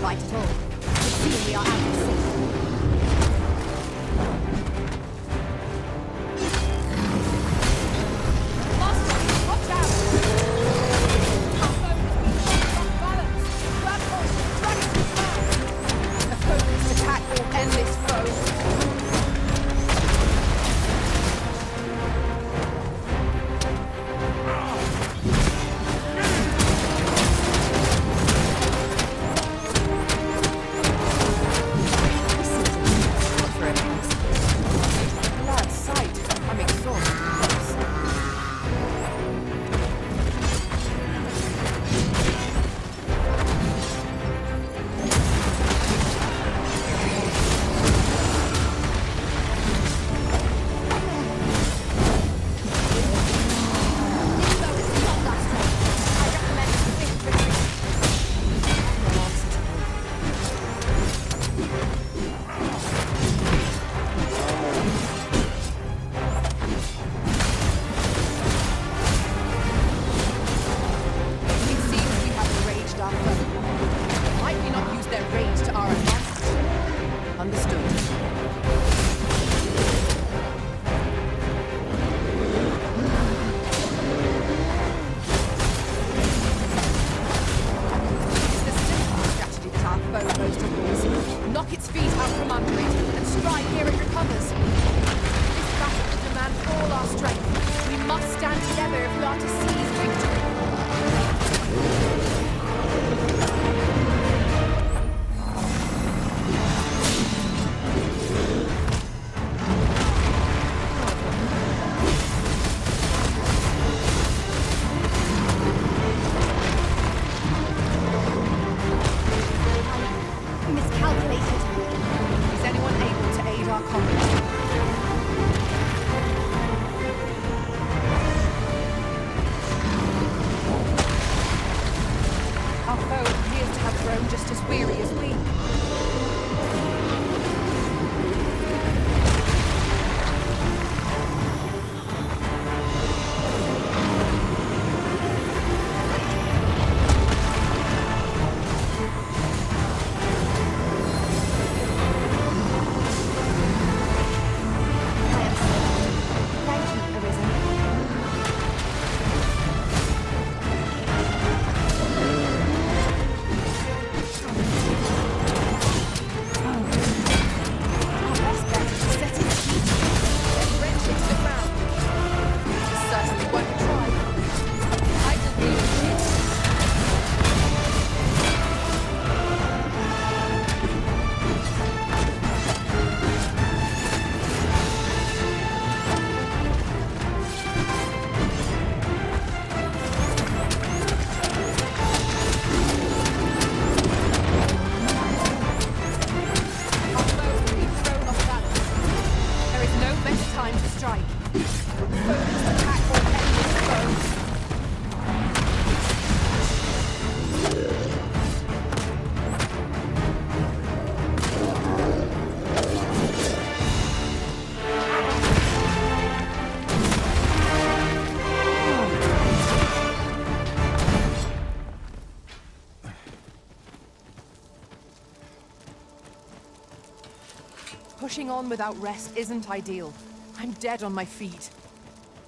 light at all. It seems we are out of sync. Pushing on without rest isn't ideal. I'm dead on my feet.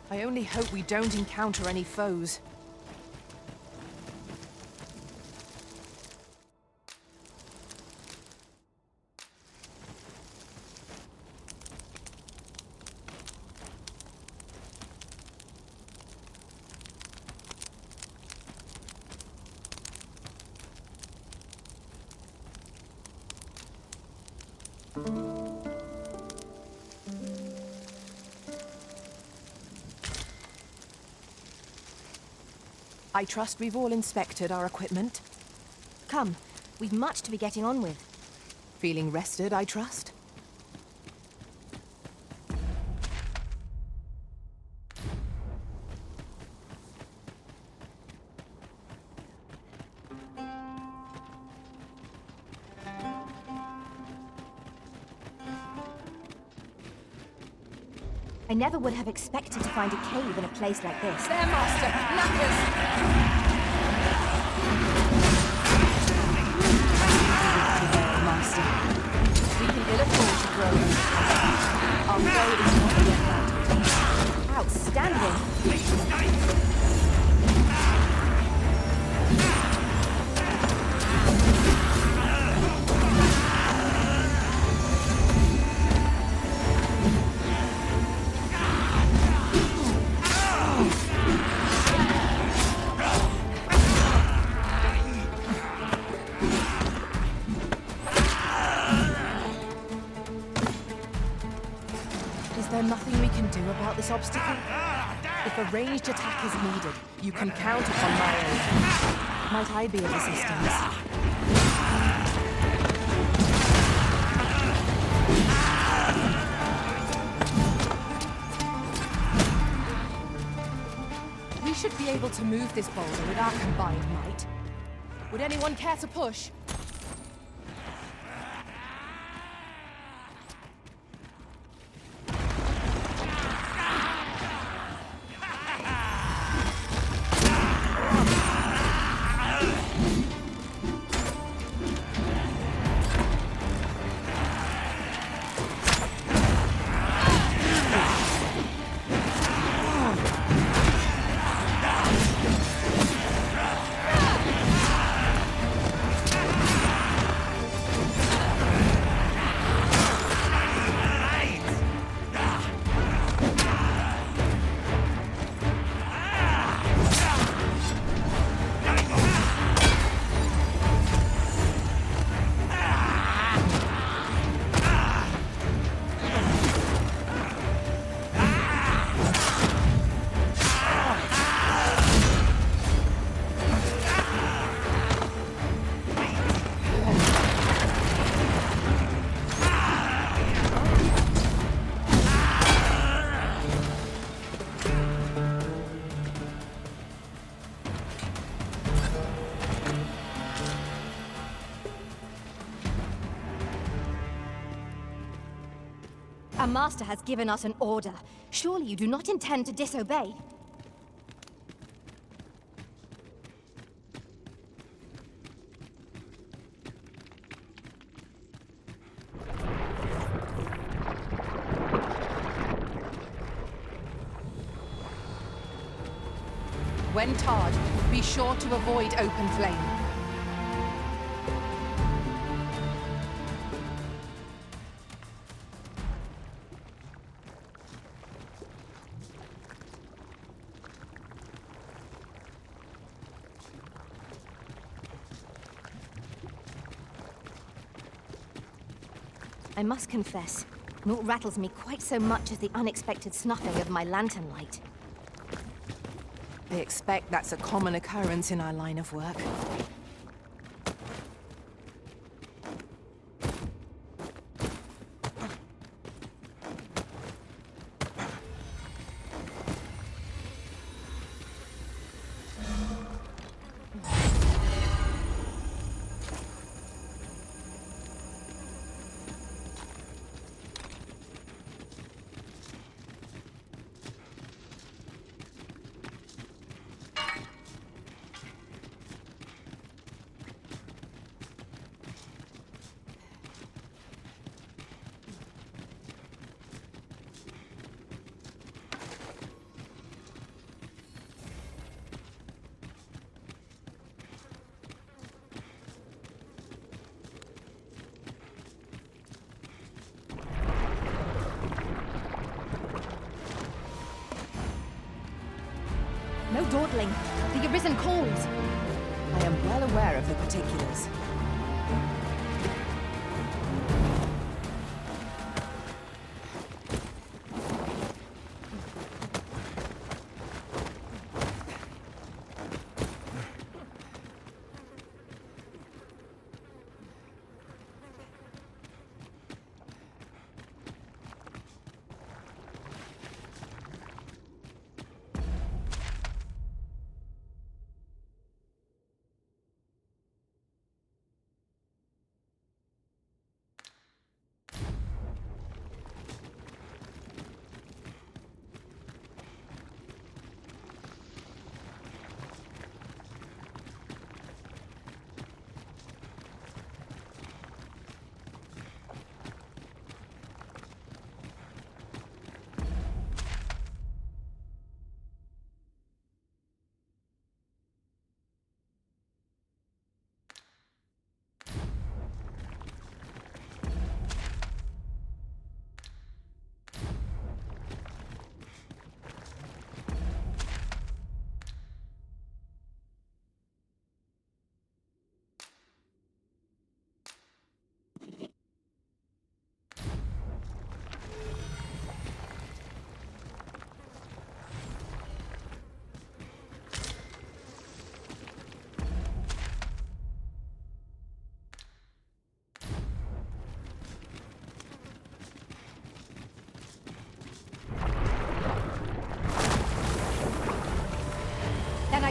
I only hope we don't encounter any foes. I trust we've all inspected our equipment. Come, we've much to be getting on with. Feeling rested, I trust? I never would have expected to find a cave in a place like this. There, Master! Knackers! obstacle? If a ranged attack is needed, you can count upon my aid. Might I be of assistance? We should be able to move this boulder with our combined might. Would anyone care to push? Our master has given us an order. Surely you do not intend to disobey? When tarred, be sure to avoid open flame. I must confess, naught rattles me quite so much as the unexpected snuffing of my lantern light. I expect that's a common occurrence in our line of work. No dawdling. The Arisen calls. I am well aware of the particulars.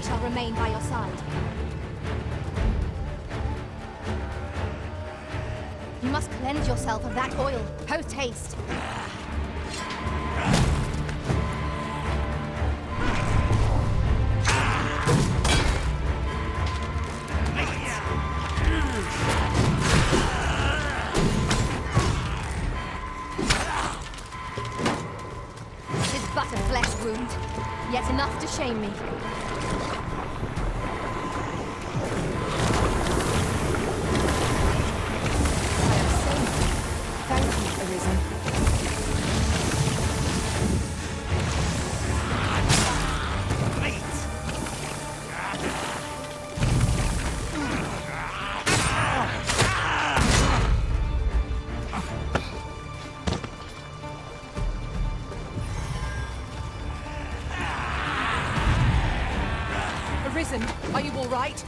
shall remain by your side. You must cleanse yourself of that oil, post-haste. But a flesh wound, yet enough to shame me. I am safe. Thank you, Arisen. Arisen, are you all right?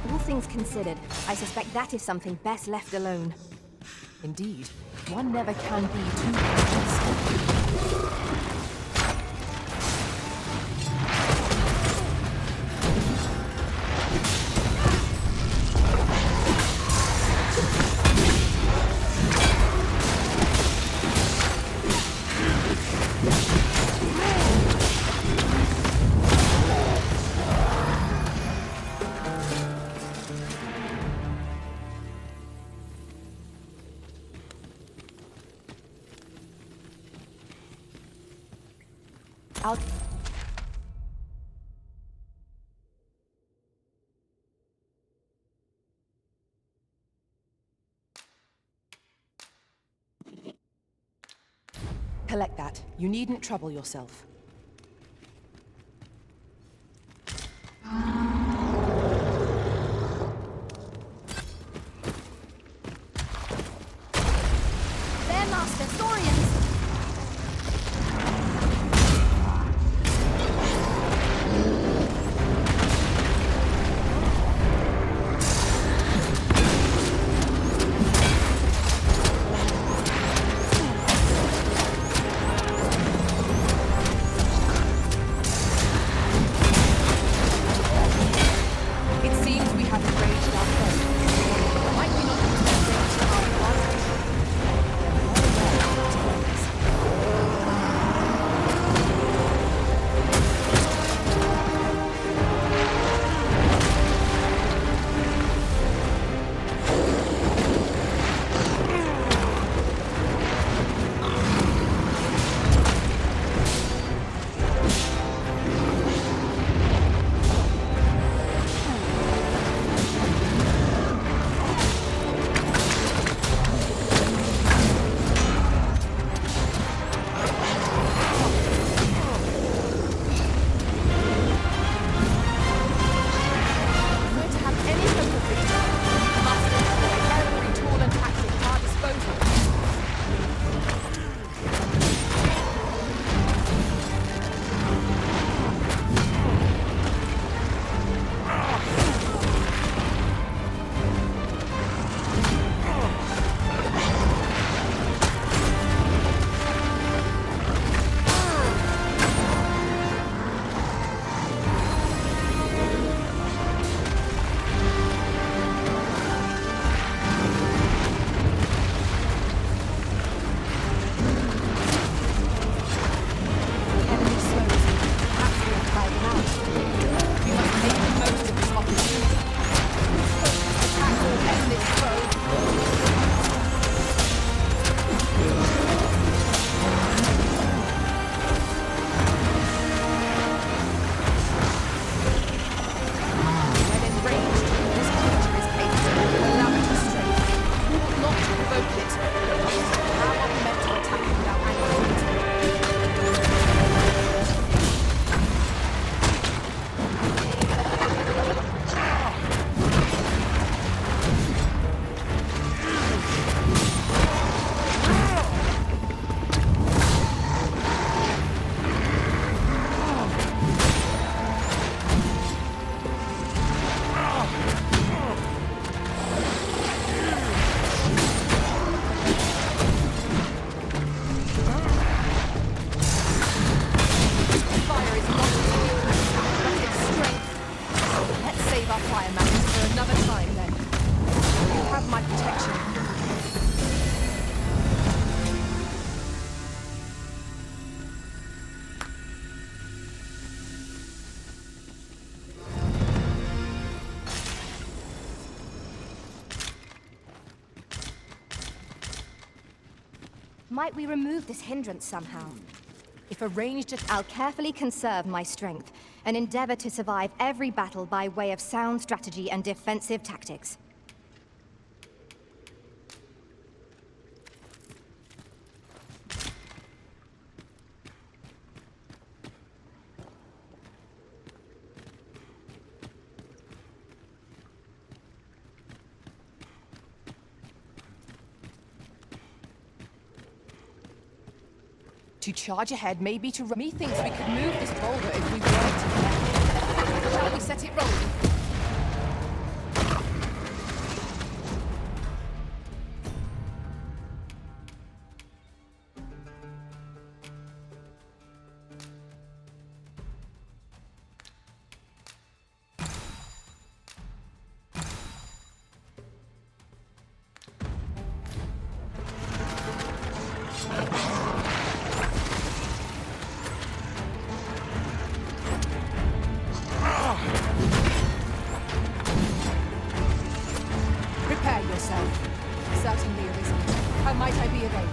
All things considered, I suspect that is something best left alone. Indeed, one never can be too cautious. I'll... Collect that. You needn't trouble yourself. Their master, Saurians! It seems we have enraged our foe. Might we not use that rage to our advantage? Might we remove this hindrance somehow? If a ranged attack... I'll carefully conserve my strength and endeavor to survive every battle by way of sound strategy and defensive tactics. To charge ahead, maybe to... Methinks we could move this boulder if we worked together. Shall we set it rolling? Prepare yourself. Certainly, Elizabeth. How might I be of aid?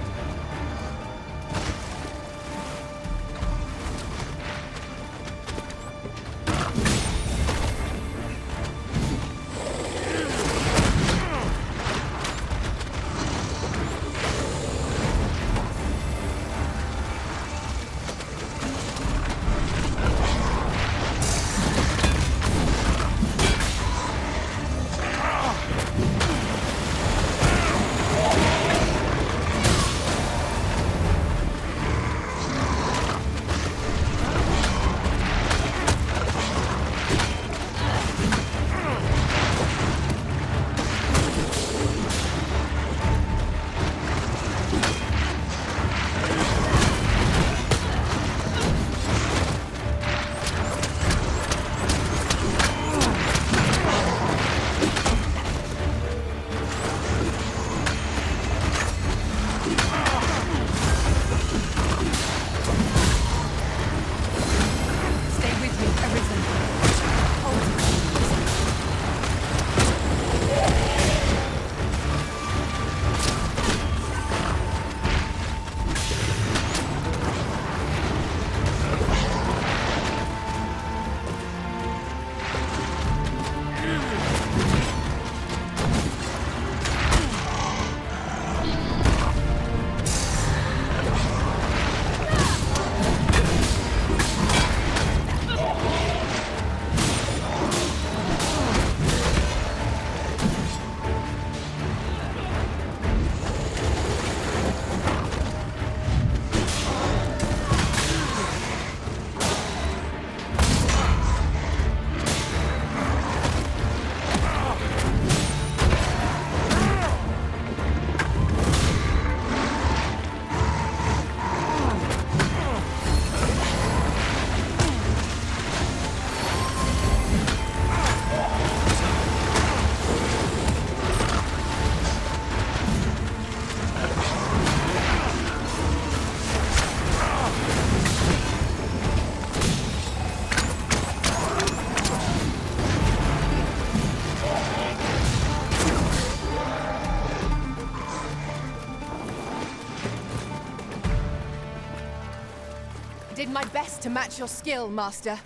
Did my best to match your skill, Master.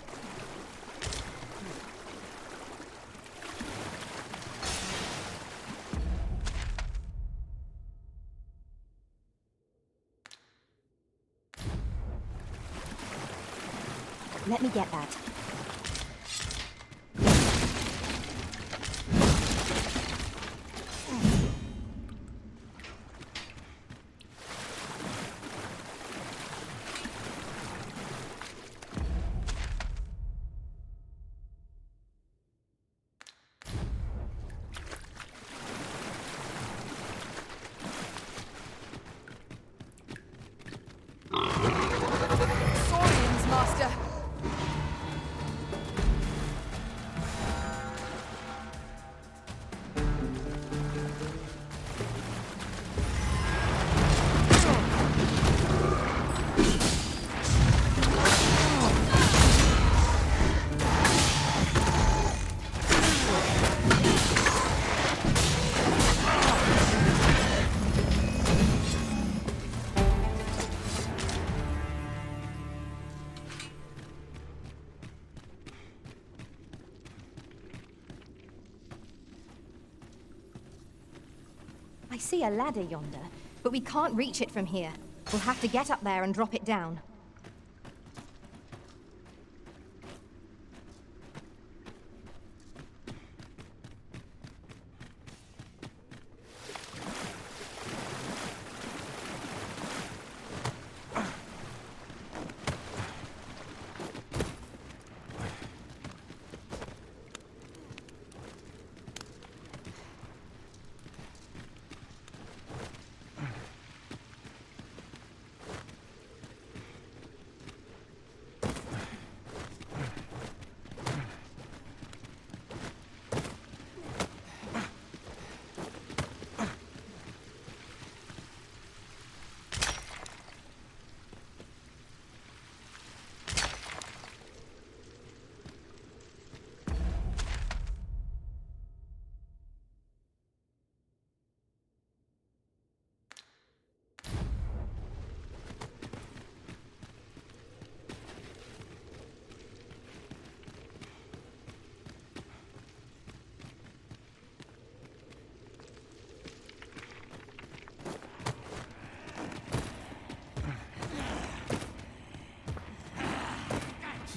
Let me get that. Saurians, Master! I see a ladder yonder, but we can't reach it from here. We'll have to get up there and drop it down.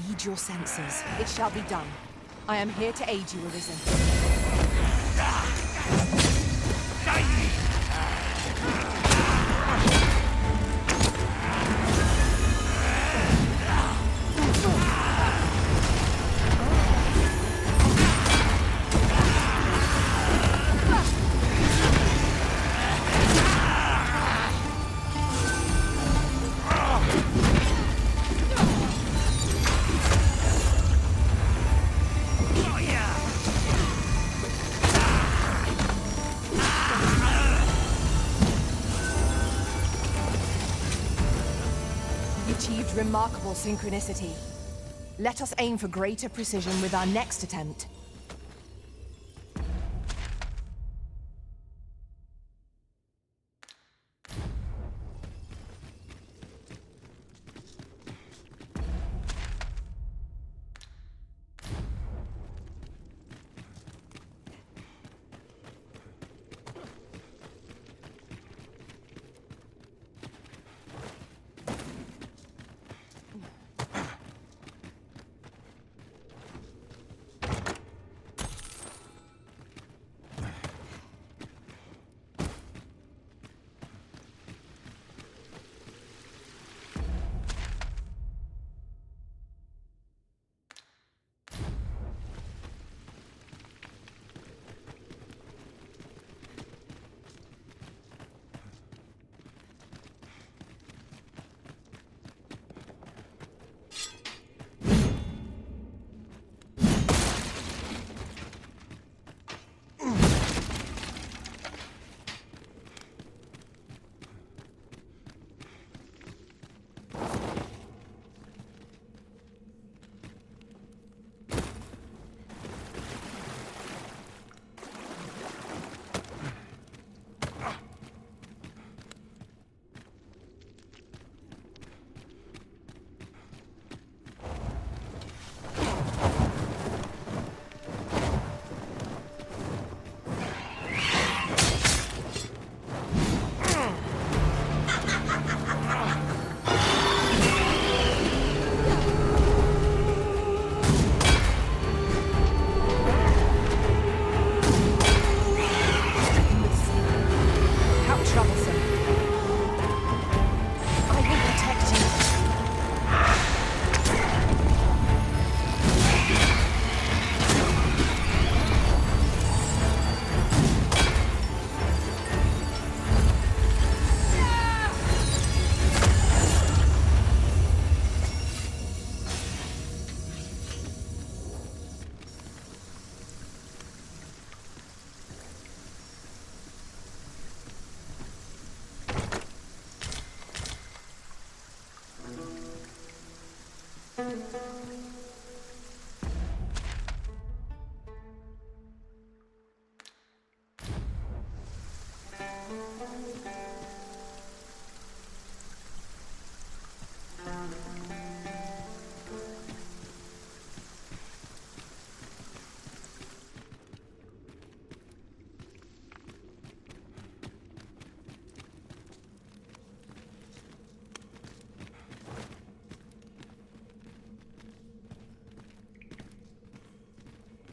Heed your senses. It shall be done. I am here to aid you, Arisen. Achieved remarkable synchronicity. Let us aim for greater precision with our next attempt.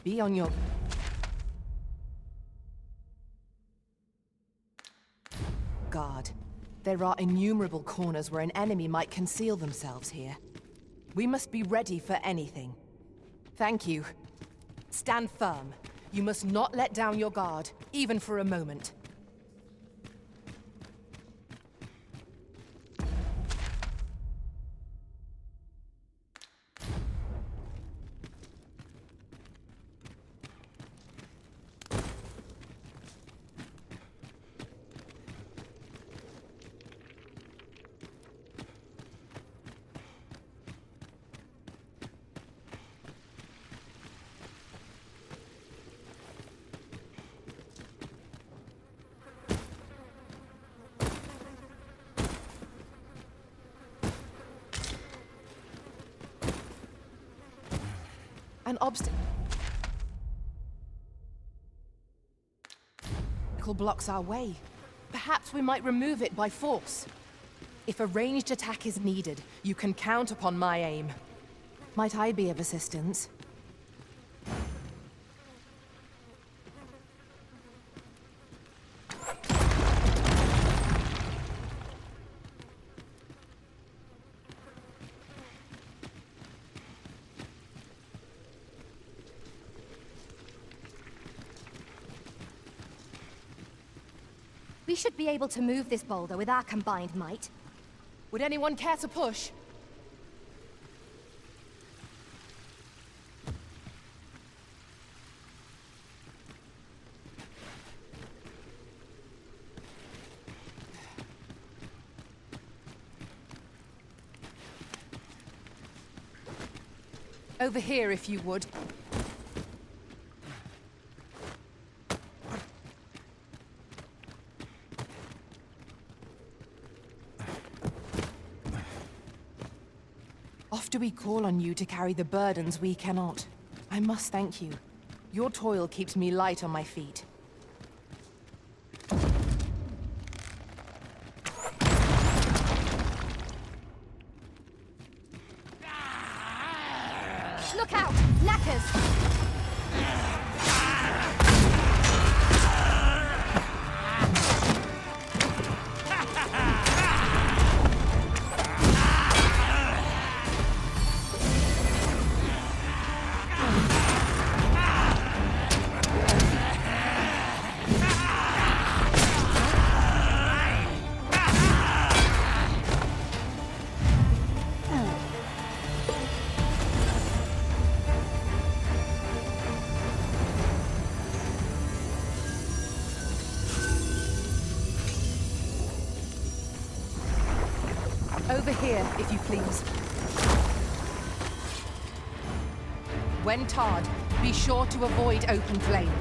Be on your... guard. There are innumerable corners where an enemy might conceal themselves here. We must be ready for anything. Thank you. Stand firm. You must not let down your guard, even for a moment. An obstacle blocks our way. Perhaps we might remove it by force. If a ranged attack is needed, you can count upon my aim. Might I be of assistance? We should be able to move this boulder with our combined might. Would anyone care to push? Over here, if you would. Often we call on you to carry the burdens we cannot. I must thank you. Your toil keeps me light on my feet. Look out! Knackers! Over here, if you please. When tarred, be sure to avoid open flame.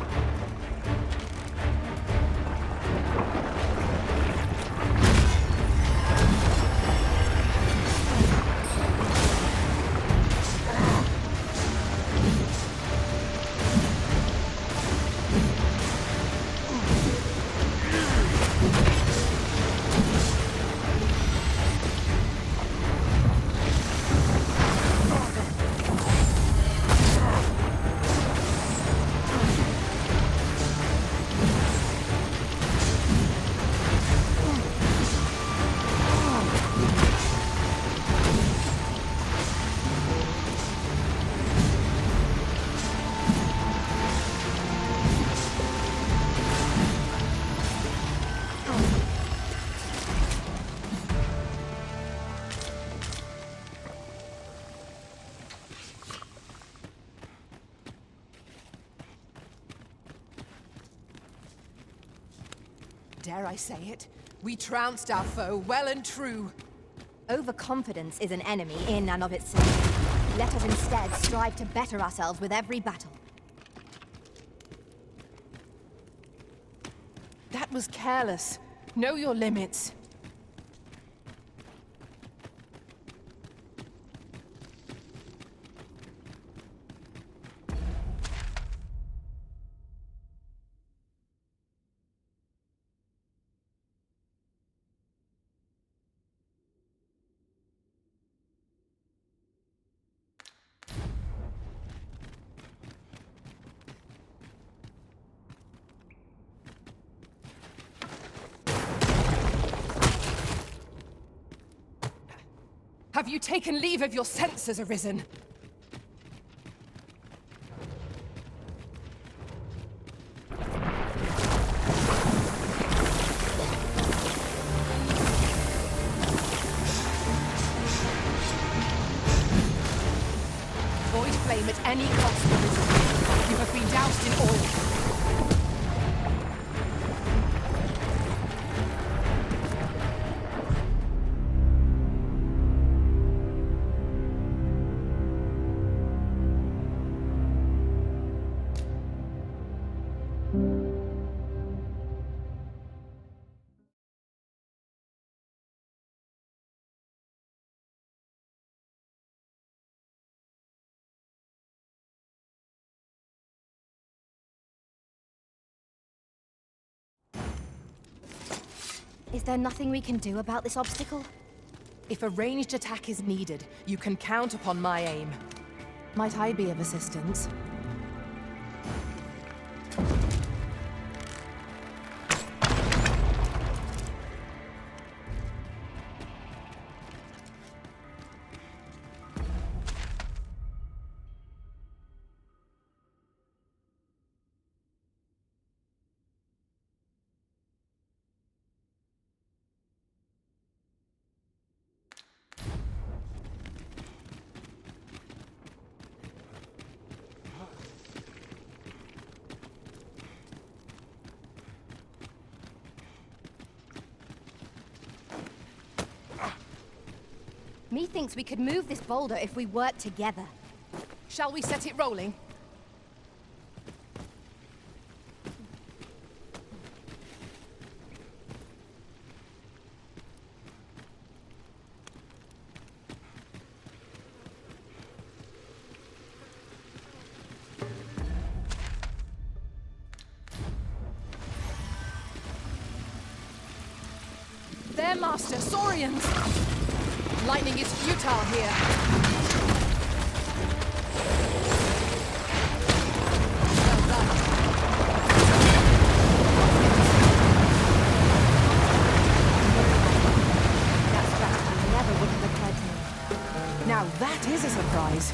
Dare I say it? We trounced our foe well and true. Overconfidence is an enemy in and of itself. Let us instead strive to better ourselves with every battle. That was careless. Know your limits. Have you taken leave of your senses, Arisen? Void flame at any cost, Arisen. You have been doused in oil. Is there nothing we can do about this obstacle? If a ranged attack is needed, you can count upon my aim. Might I be of assistance? Methinks we could move this boulder if we work together. Shall we set it rolling? There, Master, Saurians! Lightning is futile here. Well done. That strategy never would have occurred to me. Now that is a surprise.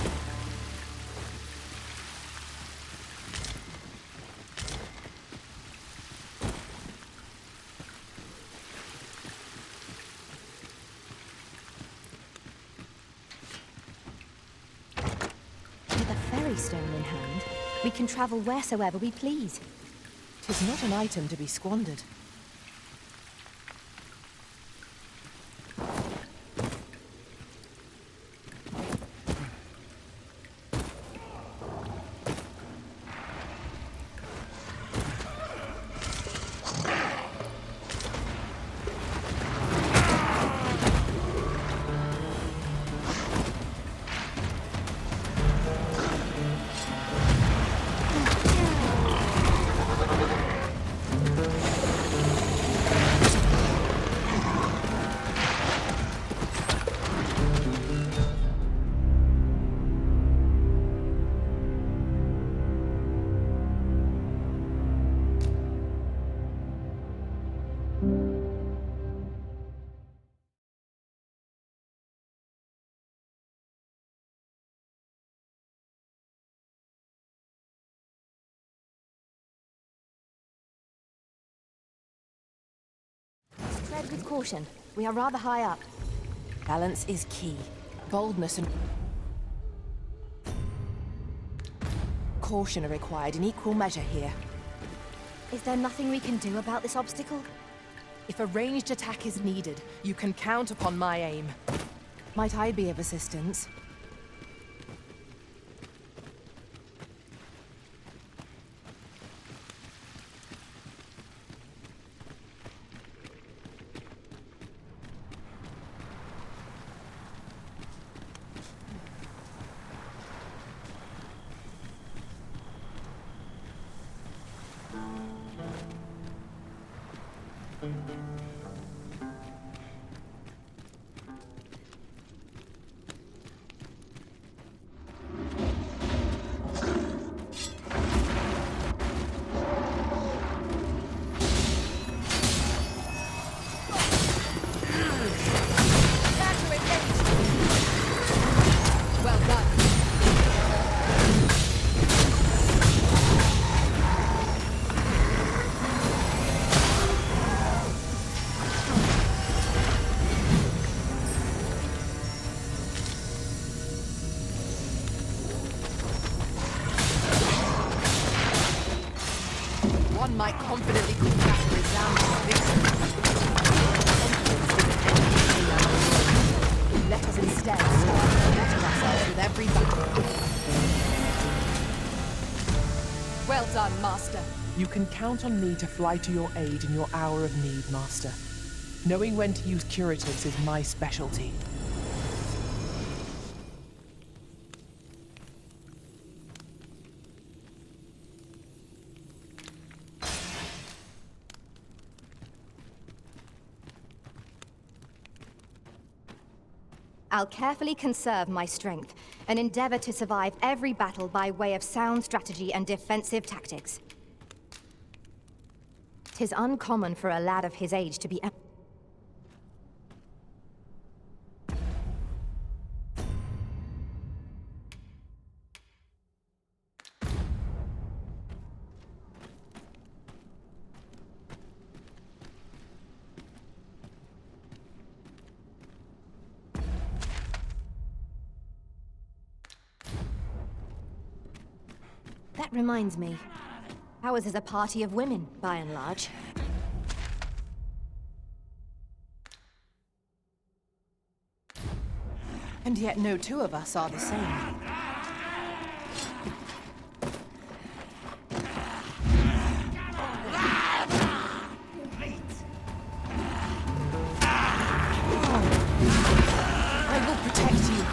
Stone in hand, we can travel wheresoever we please. 'Tis not an item to be squandered. Tread with caution. We are rather high up. Balance is key. Boldness and caution are required in equal measure here. Is there nothing we can do about this obstacle? If a ranged attack is needed, you can count upon my aim. Might I be of assistance? might confidently call that a resounding victory. Let us instead start to better ourselves with every battle. Well done, Master. You can count on me to fly to your aid in your hour of need, Master. Knowing when to use curatives is my specialty. I'll carefully conserve my strength and endeavor to survive every battle by way of sound strategy and defensive tactics. 'Tis uncommon for a lad of his age to be... That reminds me. Ours is a party of women, by and large. And yet no two of us are the same. I will protect you.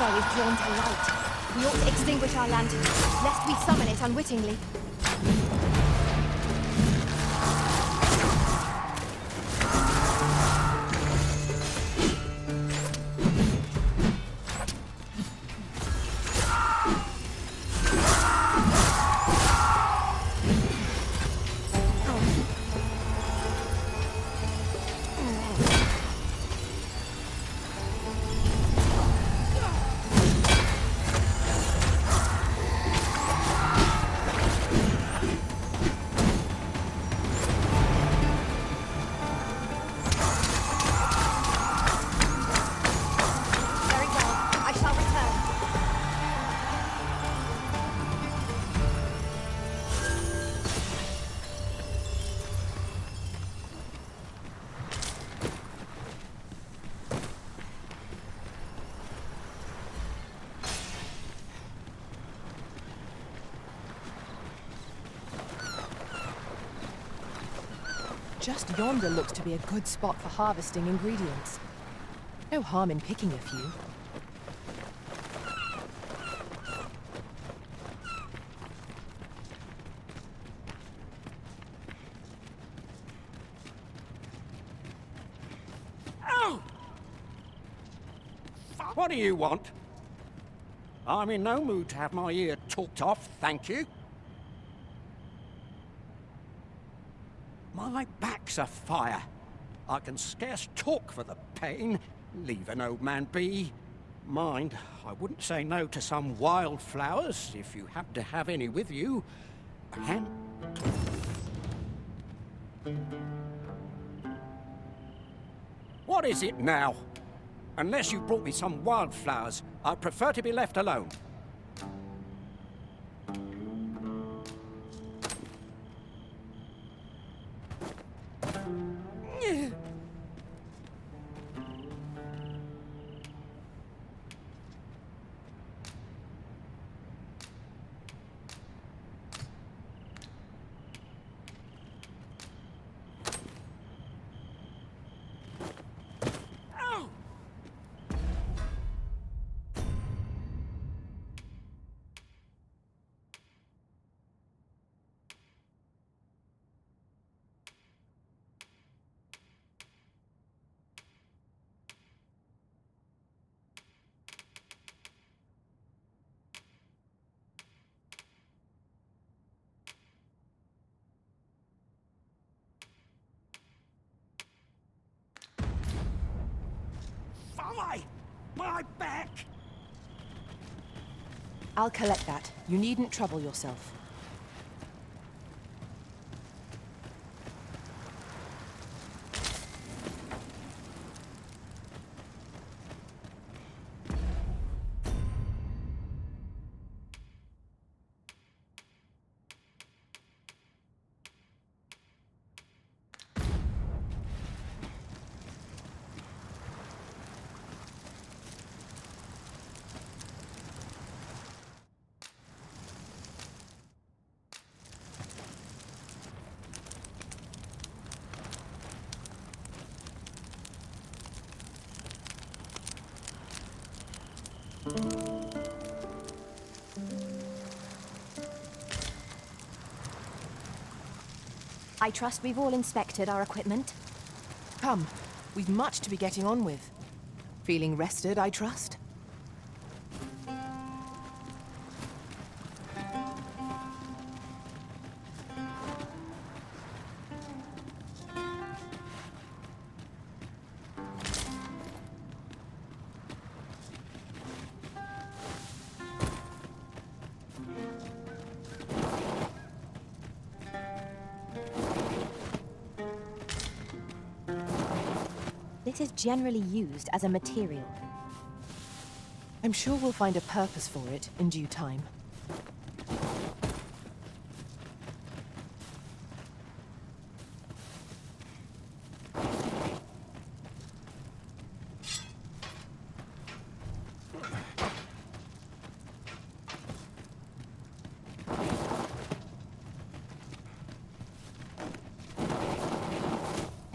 Is drawn to light. We ought to extinguish our lanterns, lest we summon it unwittingly. Just yonder looks to be a good spot for harvesting ingredients. No harm in picking a few. Oh! What do you want? I'm in no mood to have my ear talked off, thank you. My back's afire. I can scarce talk for the pain. Leave an old man be. Mind, I wouldn't say no to some wildflowers, if you happen to have any with you. And... What is it now? Unless you brought me some wildflowers, I'd prefer to be left alone. My back! I'll collect that. You needn't trouble yourself. I trust we've all inspected our equipment. Come, we've much to be getting on with. Feeling rested, I trust? This is generally used as a material. I'm sure we'll find a purpose for it in due time.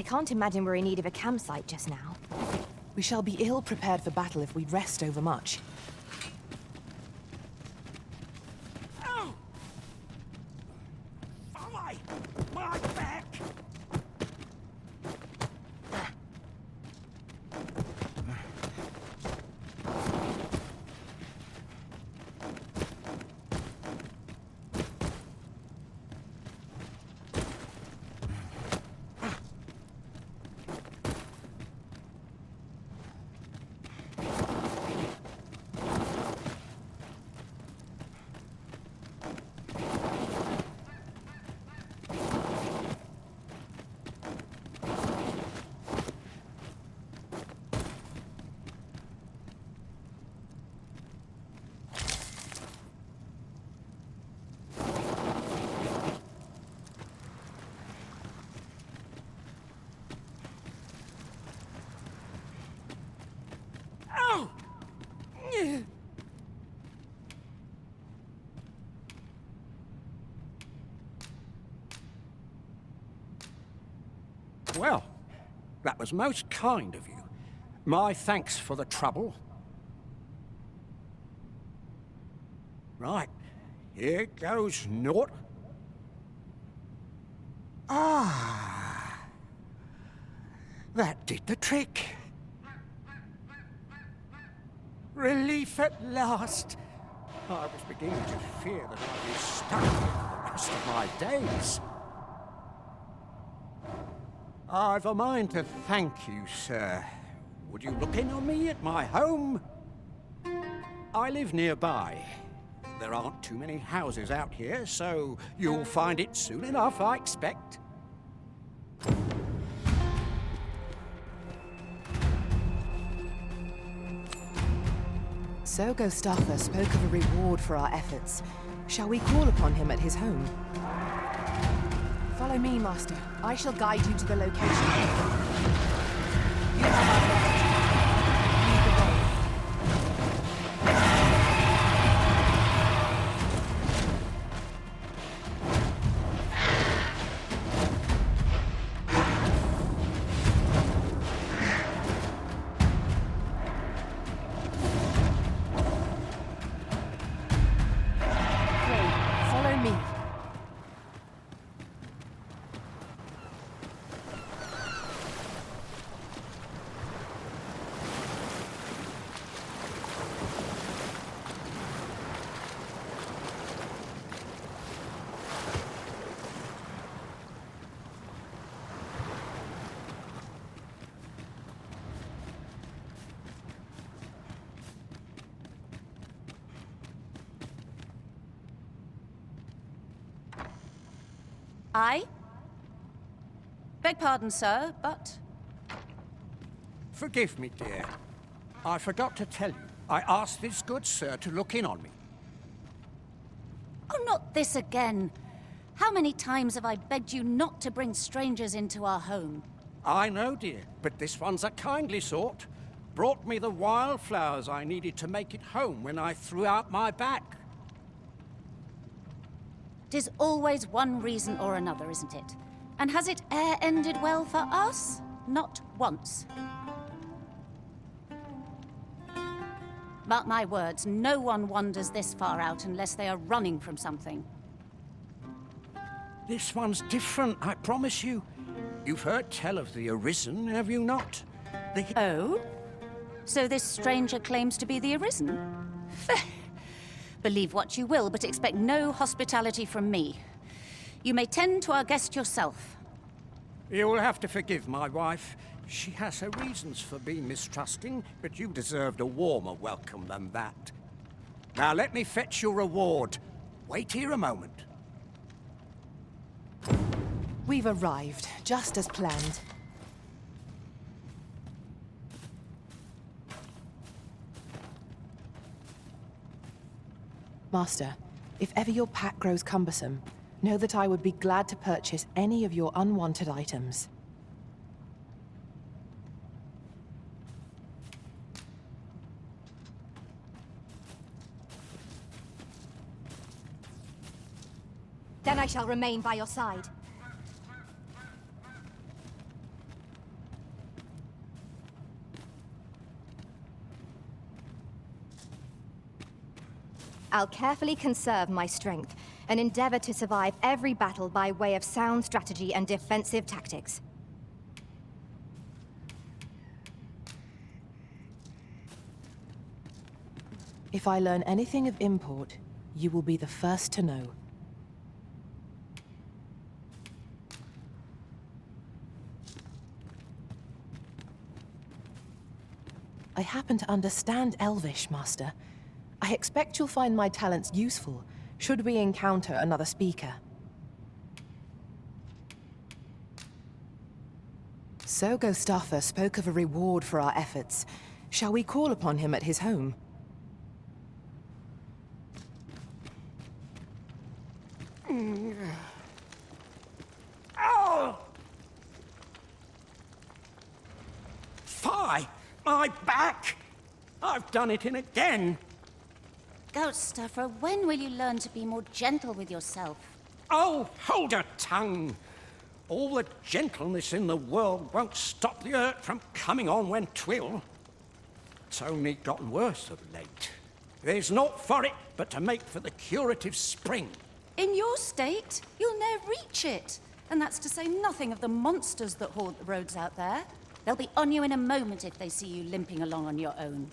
I can't imagine we're in need of a campsite just now. We shall be ill prepared for battle if we rest overmuch. Ow! My back! Well, that was most kind of you. My thanks for the trouble. Right, here goes naught. Ah, that did the trick. Relief at last. I was beginning to fear that I'd be stuck here for the rest of my days. I've a mind to thank you, sir. Would you look in on me at my home? I live nearby. There aren't too many houses out here, so you'll find it soon enough, I expect. So Gustava spoke of a reward for our efforts. Shall we call upon him at his home? Follow me, Master. I shall guide you to the location. You have our message. Lead the way. Follow me. I? Beg pardon, sir, but... Forgive me, dear. I forgot to tell you. I asked this good sir to look in on me. Oh, not this again. How many times have I begged you not to bring strangers into our home? I know, dear, but this one's a kindly sort. Brought me the wildflowers I needed to make it home when I threw out my back. 'Tis always one reason or another, isn't it? And has it e'er ended well for us? Not once. Mark my words, no one wanders this far out unless they are running from something. This one's different, I promise you. You've heard tell of the Arisen, have you not? Oh? So this stranger claims to be the Arisen? Believe what you will, but expect no hospitality from me. You may tend to our guest yourself. You'll have to forgive my wife. She has her reasons for being mistrusting, but you deserved a warmer welcome than that. Now let me fetch your reward. Wait here a moment. We've arrived, just as planned. Master, if ever your pack grows cumbersome, know that I would be glad to purchase any of your unwanted items. Then I shall remain by your side. I'll carefully conserve my strength and endeavor to survive every battle by way of sound strategy and defensive tactics. If I learn anything of import, you will be the first to know. I happen to understand Elvish, Master. I expect you'll find my talents useful, should we encounter another speaker. So Gustava spoke of a reward for our efforts. Shall we call upon him at his home? Oh! Fie! My back! I've done it in again! Gustava, when will you learn to be more gentle with yourself? Oh, hold your tongue! All the gentleness in the world won't stop the hurt from coming on when 'twill. It's only gotten worse of late. There's naught for it but to make for the curative spring. In your state, you'll ne'er reach it. And that's to say nothing of the monsters that haunt the roads out there. They'll be on you in a moment if they see you limping along on your own.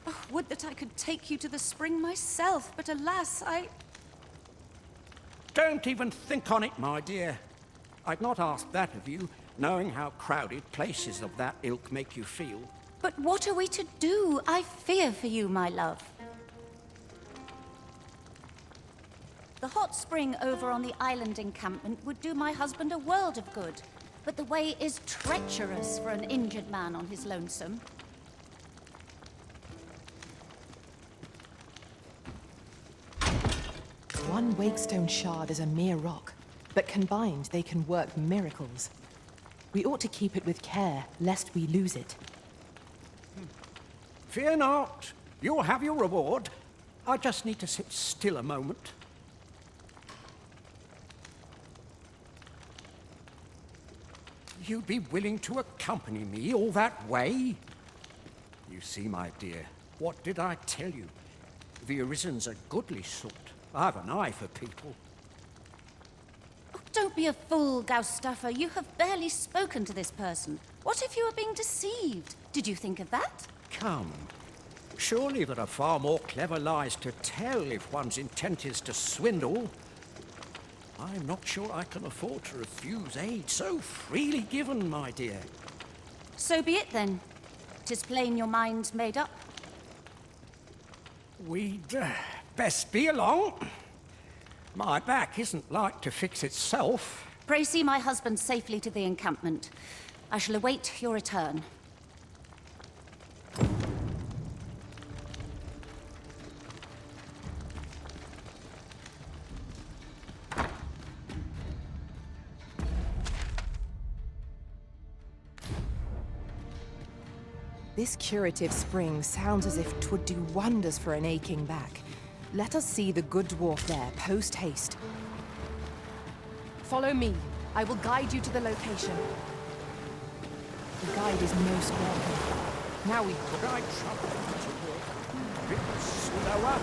Oh, would that I could take you to the spring myself, but alas, Don't even think on it, my dear. I'd not ask that of you, knowing how crowded places of that ilk make you feel. But what are we to do? I fear for you, my love. The hot spring over on the island encampment would do my husband a world of good, but the way is treacherous for an injured man on his lonesome. One Wakestone shard is a mere rock, but combined they can work miracles. We ought to keep it with care, lest we lose it. Fear not. You'll have your reward. I just need to sit still a moment. You'd be willing to accompany me all that way? You see, my dear, what did I tell you? The Arisen's a goodly sort. I've an eye for people. Oh, don't be a fool, Gaustafa. You have barely spoken to this person. What if you were being deceived? Did you think of that? Come. Surely there are far more clever lies to tell if one's intent is to swindle. I'm not sure I can afford to refuse aid so freely given, my dear. So be it then. 'Tis plain your mind's made up. We'd best be along. My back isn't like to fix itself. Pray see my husband safely to the encampment. I shall await your return. This curative spring sounds as if 'twould do wonders for an aching back. Let us see the good dwarf there, post-haste. Follow me. I will guide you to the location. The guide is most welcome. Now we... I trouble to walk a bit slower.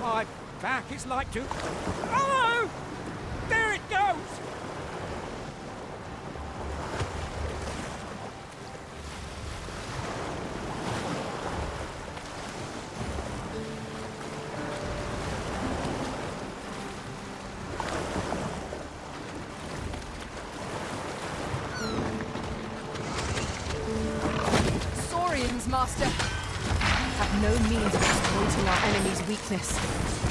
My back is like to... Oh! There it goes! Master! Have no means of exploiting our enemy's weakness.